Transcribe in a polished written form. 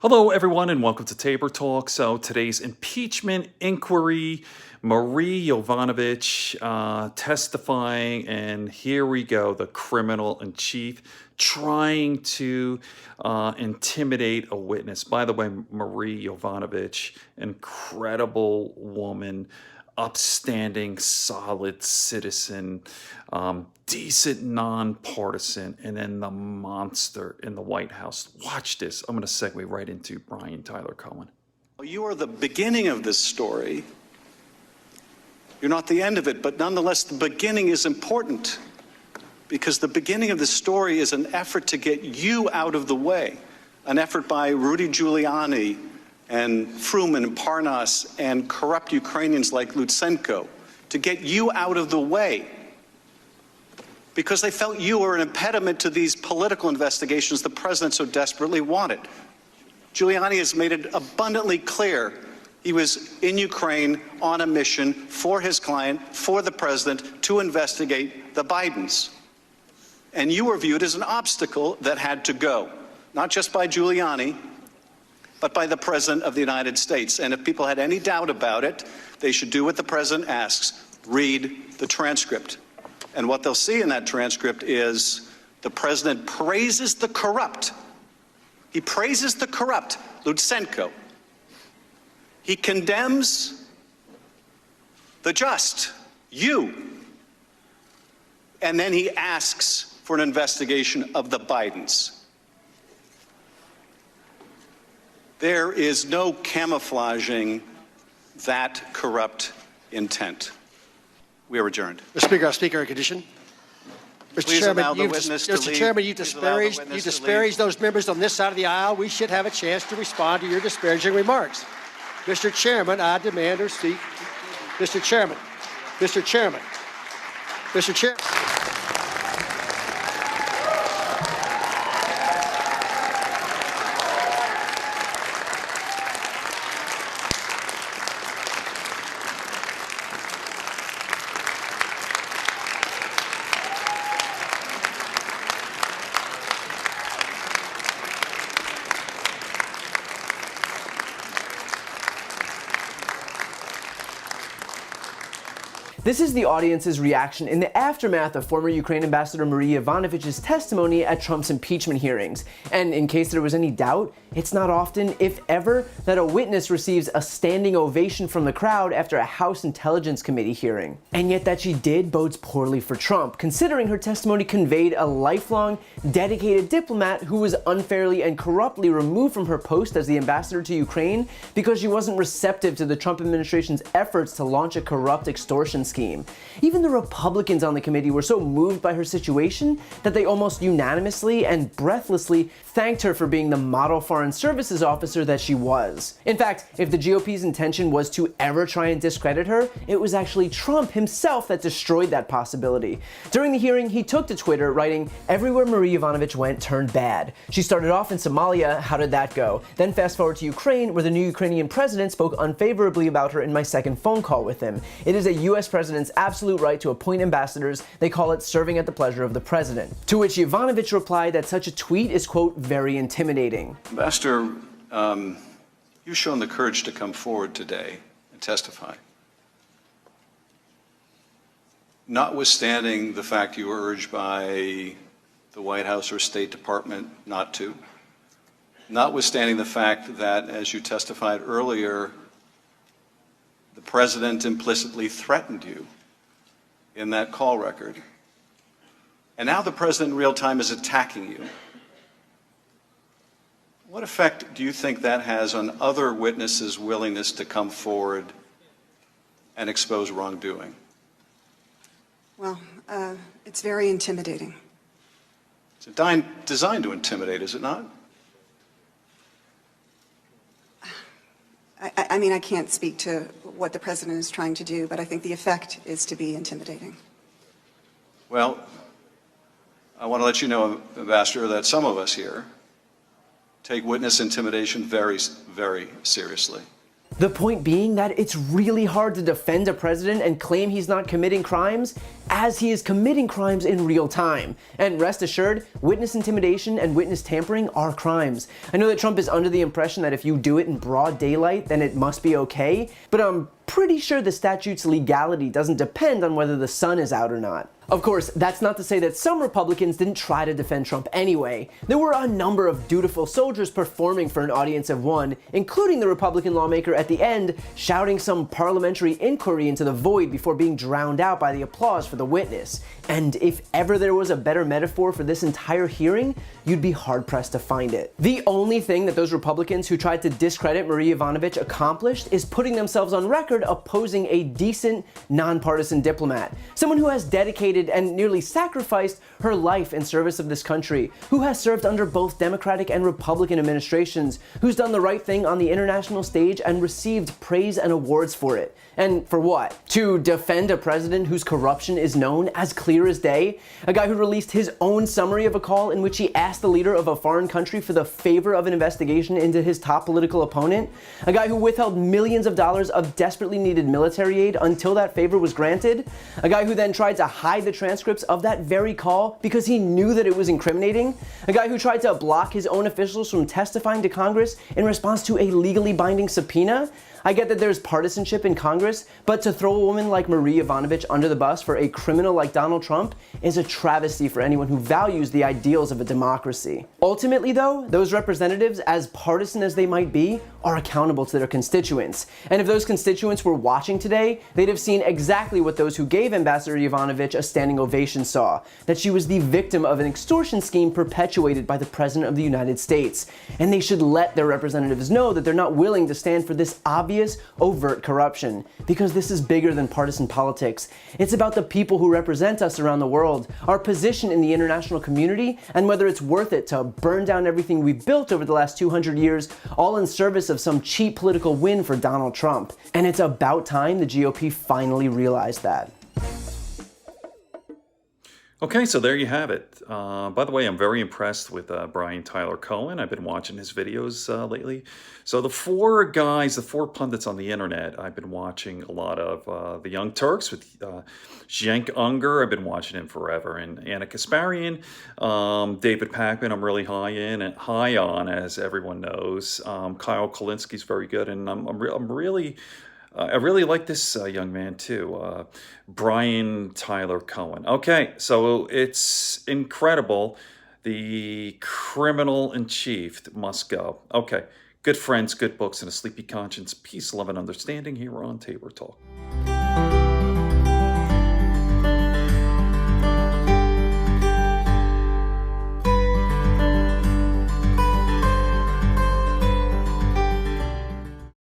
Hello, everyone, and welcome to Tabor Talk. So today's impeachment inquiry, Marie Yovanovitch testifying, and here we go, the criminal in chief trying to intimidate a witness. By the way, Marie Yovanovitch, incredible woman, upstanding, solid citizen, decent, nonpartisan, and then the monster in the White House. Watch this. I'm going to segue right into Brian Tyler Cohen. You are the beginning of this story. You're not the end of it, but nonetheless, the beginning is important because the beginning of the story is an effort to get you out of the way, an effort by Rudy Giuliani and Fruman and Parnas and corrupt Ukrainians like Lutsenko to get you out of the way because they felt you were an impediment to these political investigations the president so desperately wanted. Giuliani has made it abundantly clear he was in Ukraine on a mission for his client, for the president, to investigate the Bidens. And you were viewed as an obstacle that had to go, not just by Giuliani, but by the President of the United States. And if people had any doubt about it, they should do what the President asks, read the transcript. And what they'll see in that transcript is the President praises the corrupt. He praises the corrupt, Lutsenko. He condemns the just, you. And then he asks for an investigation of the Bidens. There is no camouflaging that corrupt intent. We are adjourned. Mr. Speaker, in condition. Please allow the witness to leave. Mr. Chairman, you disparaged those members on this side of the aisle. We should have a chance to respond to your disparaging remarks. Mr. Chairman, I demand or speak. Mr. Chairman. Mr. Chairman. Mr. Chairman. This is the audience's reaction in the aftermath of former Ukraine Ambassador Marie Yovanovitch's testimony at Trump's impeachment hearings. And in case there was any doubt, it's not often, if ever, that a witness receives a standing ovation from the crowd after a House Intelligence Committee hearing. And yet that she did bodes poorly for Trump, considering her testimony conveyed a lifelong, dedicated diplomat who was unfairly and corruptly removed from her post as the ambassador to Ukraine because she wasn't receptive to the Trump administration's efforts to launch a corrupt extortion scheme. Even the Republicans on the committee were so moved by her situation that they almost unanimously and breathlessly thanked her for being the model foreign services officer that she was. In fact, if the GOP's intention was to ever try and discredit her, it was actually Trump himself that destroyed that possibility. During the hearing, he took to Twitter, writing, "Everywhere Marie Yovanovitch went turned bad. She started off in Somalia, how did that go? Then fast forward to Ukraine, where the new Ukrainian president spoke unfavorably about her in my second phone call with him. It is a US president's absolute right to appoint ambassadors. They call it serving at the pleasure of the president." To which Yovanovitch replied that such a tweet is, quote, very intimidating. Ambassador, you've shown the courage to come forward today and testify. Notwithstanding the fact you were urged by the White House or State Department not to, notwithstanding the fact that, as you testified earlier, the president implicitly threatened you in that call record, and now the president in real time is attacking you. What effect do you think that has on other witnesses' willingness to come forward and expose wrongdoing? Well, it's very intimidating. It's designed to intimidate, is it not? I mean, I can't speak to what the president is trying to do, but I think the effect is to be intimidating. Well, I want to let you know, Ambassador, that some of us here take witness intimidation very, very seriously. The point being that it's really hard to defend a president and claim he's not committing crimes as he is committing crimes in real time. And rest assured, witness intimidation and witness tampering are crimes. I know that Trump is under the impression that if you do it in broad daylight, then it must be okay, but I'm pretty sure the statute's legality doesn't depend on whether the sun is out or not. Of course, that's not to say that some Republicans didn't try to defend Trump anyway. There were a number of dutiful soldiers performing for an audience of one, including the Republican lawmaker at the end shouting some parliamentary inquiry into the void before being drowned out by the applause for the witness. And if ever there was a better metaphor for this entire hearing, you'd be hard-pressed to find it. The only thing that those Republicans who tried to discredit Marie Yovanovitch accomplished is putting themselves on record opposing a decent, nonpartisan diplomat, someone who has dedicated and nearly sacrificed her life in service of this country, who has served under both Democratic and Republican administrations, who's done the right thing on the international stage and received praise and awards for it. And for what? To defend a president whose corruption is known as clear as day? A guy who released his own summary of a call in which he asked the leader of a foreign country for the favor of an investigation into his top political opponent? A guy who withheld millions of dollars of desperately needed military aid until that favor was granted? A guy who then tried to hide the transcripts of that very call because he knew that it was incriminating? A guy who tried to block his own officials from testifying to Congress in response to a legally binding subpoena? I get that there's partisanship in Congress, but to throw a woman like Marie Yovanovitch under the bus for a criminal like Donald Trump is a travesty for anyone who values the ideals of a democracy. Ultimately though, those representatives, as partisan as they might be, are accountable to their constituents. And if those constituents were watching today, they'd have seen exactly what those who gave Ambassador Yovanovitch a standing ovation saw, that she was the victim of an extortion scheme perpetuated by the President of the United States. And they should let their representatives know that they're not willing to stand for this obvious, overt corruption, because this is bigger than partisan politics. It's about the people who represent us around the world, our position in the international community, and whether it's worth it to burn down everything we've built over the last 200 years, all in service of some cheap political win for Donald Trump. And it's about time the GOP finally realized that. Okay, so there you have it. By the way, I'm very impressed with Brian Tyler Cohen. I've been watching his videos lately. So the four pundits on the internet, I've been watching a lot of the Young Turks with Cenk Unger. I've been watching him forever. And Anna Kasparian, David Pakman, I'm really high on, as everyone knows. Kyle Kulinski's very good, and I really like this young man too, Brian Tyler Cohen. Okay, so it's incredible. The criminal in chief must go. Okay, good friends, good books, and a sleepy conscience. Peace, love, and understanding here on Tabor Talk.